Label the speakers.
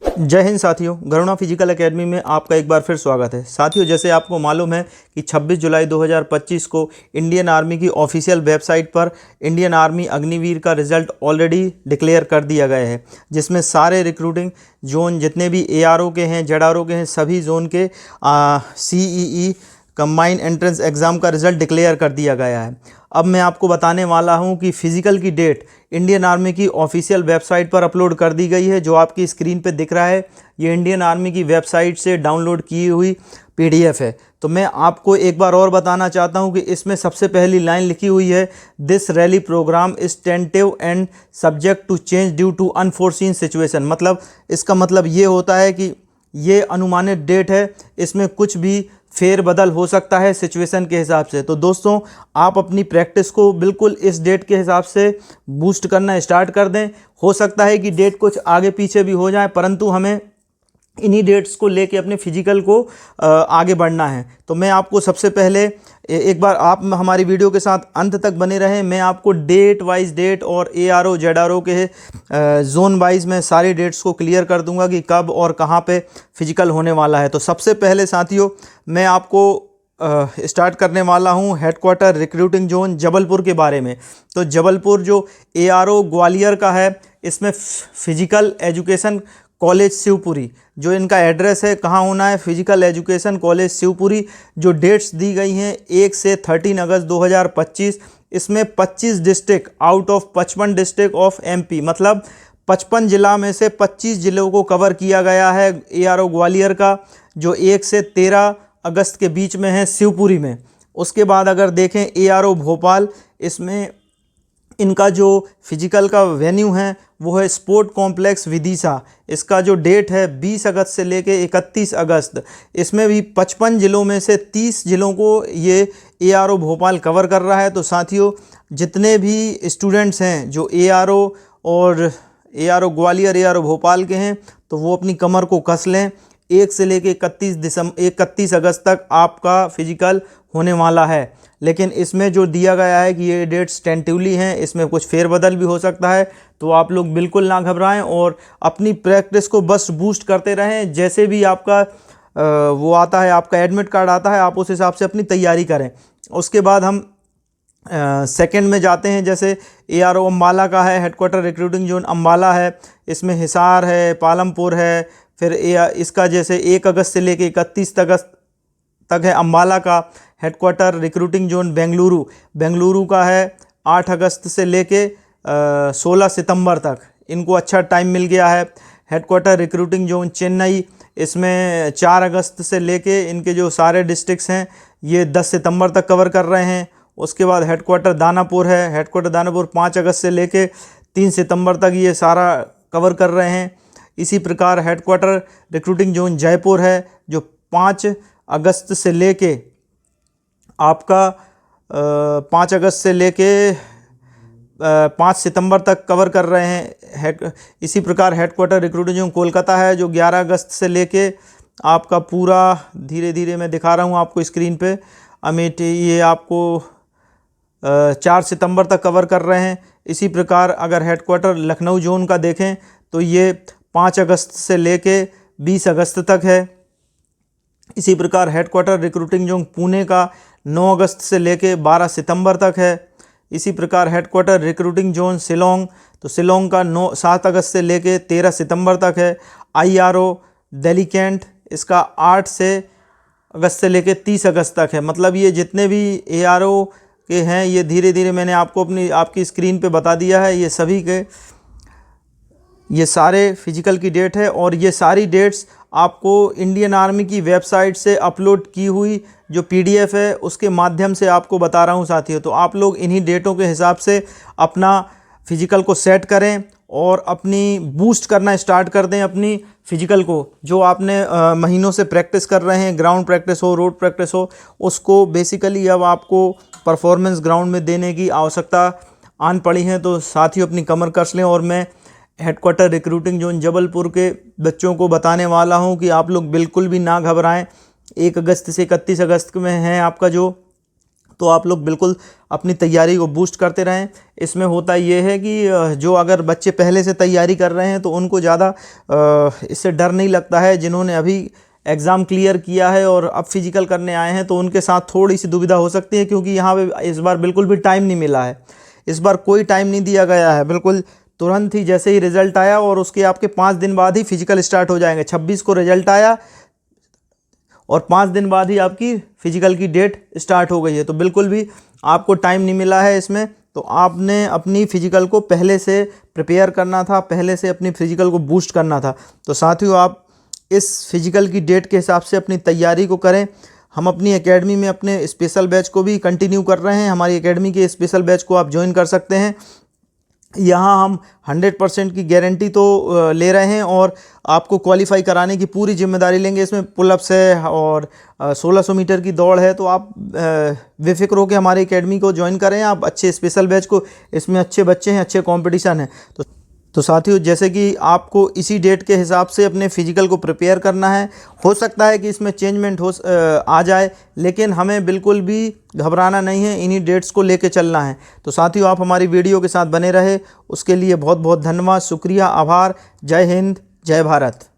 Speaker 1: जय हिंद साथियों, Garuda physical academy में आपका एक बार फिर स्वागत है। साथियों, जैसे आपको मालूम है कि 26 जुलाई 2025 को इंडियन आर्मी की ऑफिशियल वेबसाइट पर इंडियन आर्मी अग्निवीर का रिजल्ट ऑलरेडी डिक्लेयर कर दिया गया है, जिसमें सारे रिक्रूटिंग जोन जितने भी एआरओ के हैं, जेडआरओ के हैं, सभी जोन के सीईई कंबाइंड एंट्रेंस एग्ज़ाम का रिज़ल्ट डिक्लेयर कर दिया गया है। अब मैं आपको बताने वाला हूं कि फ़िज़िकल की डेट इंडियन आर्मी की ऑफिशियल वेबसाइट पर अपलोड कर दी गई है। जो आपकी स्क्रीन पे दिख रहा है, ये इंडियन आर्मी की वेबसाइट से डाउनलोड की हुई पीडीएफ है। तो मैं आपको एक बार और बताना चाहता हूं कि इसमें सबसे पहली लाइन लिखी हुई है, this rally programme is tentative and subject to change due to unforeseen situation. मतलब इसका मतलब ये होता है कि ये अनुमानित डेट है, इसमें कुछ भी फेर बदल हो सकता है सिचुएशन के हिसाब से। तो दोस्तों, आप अपनी प्रैक्टिस को बिल्कुल इस डेट के हिसाब से बूस्ट करना स्टार्ट कर दें। हो सकता है कि डेट कुछ आगे पीछे भी हो जाए, परंतु हमें इन्हीं डेट्स को लेके अपने फिजिकल को आगे बढ़ना है। तो मैं आपको सबसे पहले एक बार आप हमारी वीडियो के साथ अंत तक बने रहें। मैं आपको डेट वाइज डेट और एआरओ जेडआरओ के जोन वाइज में सारी डेट्स को क्लियर कर दूंगा कि कब और कहां पे फिजिकल होने वाला है। तो सबसे पहले साथियों, मैं आपको स्टार्ट करने वाला हूं हेडक्वार्टर रिक्रूटिंग जोन जबलपुर के बारे में। तो जबलपुर जो एआरओ ग्वालियर का है, इसमें फिजिकल एजुकेशन कॉलेज शिवपुरी, जो इनका एड्रेस है, कहाँ होना है, फिजिकल एजुकेशन कॉलेज शिवपुरी। जो डेट्स दी गई हैं 1 से 13 अगस्त 2025, इसमें 25 district out of 55 district of MP, मतलब 55 जिला में से 25 जिलों को कवर किया गया है एआरओ ग्वालियर का, जो 1 से 13 अगस्त के बीच में है शिवपुरी में। उसके बाद अगर देखें एआरओ भोपाल, इसमें इनका जो फिजिकल का वेन्यू है वो है स्पोर्ट कॉम्प्लेक्स विदिशा। इसका जो डेट है 20 अगस्त से लेके 31 अगस्त। इसमें भी 55 जिलों में से 30 जिलों को ये एआरओ भोपाल कवर कर रहा है। तो साथियों, जितने भी स्टूडेंट्स हैं जो एआरओ और एआरओ ग्वालियर एआरओ भोपाल के हैं, तो वो अपनी कमर को कस लें। 1 से लेके 31 अगस्त तक आपका फिजिकल होने वाला है। लेकिन इसमें जो दिया गया है कि ये डेट्स टेंटिवली हैं, इसमें कुछ फेरबदल भी हो सकता है। तो आप लोग बिल्कुल ना घबराएं और अपनी प्रैक्टिस को बस बूस्ट करते रहें। जैसे भी आपका वो आता है, आपका एडमिट कार्ड आता है, आप उस हिसाब से अपनी तैयारी करें। उसके बाद हम सेकंड में जाते हैं। जैसे एआरओ अम्बाला का है, हेडक्वार्टर रिक्रूटिंग जोन अम्बाला है, इसमें हिसार है, पालमपुर है। फिर इसका जैसे 1 अगस्त से लेके 31 अगस्त तक है अम्बाला का। हेडक्वार्टर रिक्रूटिंग जोन बेंगलुरु का है 8 अगस्त से लेके 16 सितंबर तक, इनको अच्छा टाइम मिल गया है। हेडक्वार्टर रिक्रूटिंग जोन चेन्नई, इसमें 4 अगस्त से लेके इनके जो सारे डिस्ट्रिक्ट्स हैं ये 10 सितंबर तक कवर कर रहे हैं। उसके बाद हेडक्वार्टर दानापुर है, हेडक्वार्टर दानापुर 5 अगस्त से लेके 3 सितंबर तक ये सारा कवर कर रहे हैं। इसी प्रकार हेडक्वार्टर रिक्रूटिंग जोन जयपुर है, जो 5 अगस्त से लेके आपका 5 अगस्त से लेके 5 सितंबर तक कवर कर रहे हैं। इसी प्रकार हेडक्वार्टर रिक्रूटिंग जोन कोलकाता है, जो 11 अगस्त से लेके आपका पूरा, धीरे धीरे मैं दिखा रहा हूँ आपको स्क्रीन पे, अमेठी, ये आपको 4 सितंबर तक कवर कर रहे हैं। इसी प्रकार अगर हेडक्वार्टर लखनऊ जोन का देखें तो ये 5 अगस्त से लेके 20 अगस्त तक है। इसी प्रकार हेडक्वार्टर रिक्रूटिंग जोन पुणे का 9 अगस्त से लेके 12 सितंबर तक है। इसी प्रकार हेडक्वार्टर रिक्रूटिंग जोन शिलोंग, तो शिलोंग का 7 अगस्त से लेके 13 सितंबर तक है। आईआरओ दिल्ली कैंट, इसका 8 से अगस्त से लेके 30 अगस्त तक है। मतलब ये जितने भी एआरओ के हैं, ये धीरे धीरे मैंने आपको आपकी स्क्रीन पे बता दिया है। ये सभी के ये सारे फिजिकल की डेट है, और ये सारी डेट्स आपको इंडियन आर्मी की वेबसाइट से अपलोड की हुई जो पीडीएफ है उसके माध्यम से आपको बता रहा हूँ साथियों। तो आप लोग इन्हीं डेटों के हिसाब से अपना फिजिकल को सेट करें और अपनी बूस्ट करना स्टार्ट कर दें अपनी फिजिकल को। जो आपने महीनों से प्रैक्टिस कर रहे हैं, ग्राउंड प्रैक्टिस हो, रोड प्रैक्टिस हो, उसको बेसिकली अब आपको परफॉर्मेंस ग्राउंड में देने की आवश्यकता आन पड़ी है। तो साथियों, अपनी कमर कस लें। और मैं हेडक्वार्टर रिक्रूटिंग जोन जबलपुर के बच्चों को बताने वाला हूं कि आप लोग बिल्कुल भी ना घबराएं। 1 अगस्त से 31 अगस्त में है आपका जो तो आप लोग बिल्कुल अपनी तैयारी को बूस्ट करते रहें। इसमें होता ये है कि जो अगर बच्चे पहले से तैयारी कर रहे हैं तो उनको ज़्यादा इससे डर नहीं लगता है। जिन्होंने अभी एग्ज़ाम क्लियर किया है और अब फिजिकल करने आए हैं तो उनके साथ थोड़ी सी दुविधा हो सकती है, क्योंकि यहाँ पे इस बार बिल्कुल भी टाइम नहीं मिला है। इस बार कोई टाइम नहीं दिया गया है, बिल्कुल तुरंत ही जैसे ही रिज़ल्ट आया और उसके आपके 5 दिन बाद ही फिजिकल स्टार्ट हो जाएंगे। 26 को रिज़ल्ट आया और 5 दिन बाद ही आपकी फ़िज़िकल की डेट स्टार्ट हो गई है। तो बिल्कुल भी आपको टाइम नहीं मिला है इसमें, तो आपने अपनी फ़िज़िकल को पहले से प्रिपेयर करना था, पहले से अपनी फ़िज़िकल को बूस्ट करना था। तो साथियों, आप इस फ़िज़िकल की डेट के हिसाब से अपनी तैयारी को करें। हम अपनी एकेडमी में अपने स्पेशल बैच को भी कंटिन्यू कर रहे हैं। हमारी एकेडमी के स्पेशल बैच को आप ज्वाइन कर सकते हैं। यहाँ हम 100% की गारंटी तो ले रहे हैं और आपको क्वालिफाई कराने की पूरी जिम्मेदारी लेंगे। इसमें पुलअप्स है और 1600 मीटर की दौड़ है। तो आप बेफिक्र होकर हमारी एकेडमी को ज्वाइन करें। आप अच्छे स्पेशल बैच को, इसमें अच्छे बच्चे हैं, अच्छे कंपटीशन है। तो साथियों, जैसे कि आपको इसी डेट के हिसाब से अपने फ़िज़िकल को प्रिपेयर करना है। हो सकता है कि इसमें चेंजमेंट आ जाए, लेकिन हमें बिल्कुल भी घबराना नहीं है, इन्हीं डेट्स को लेके चलना है। तो साथियों, आप हमारी वीडियो के साथ बने रहे, उसके लिए बहुत बहुत धन्यवाद, शुक्रिया, आभार। जय हिंद, जय भारत।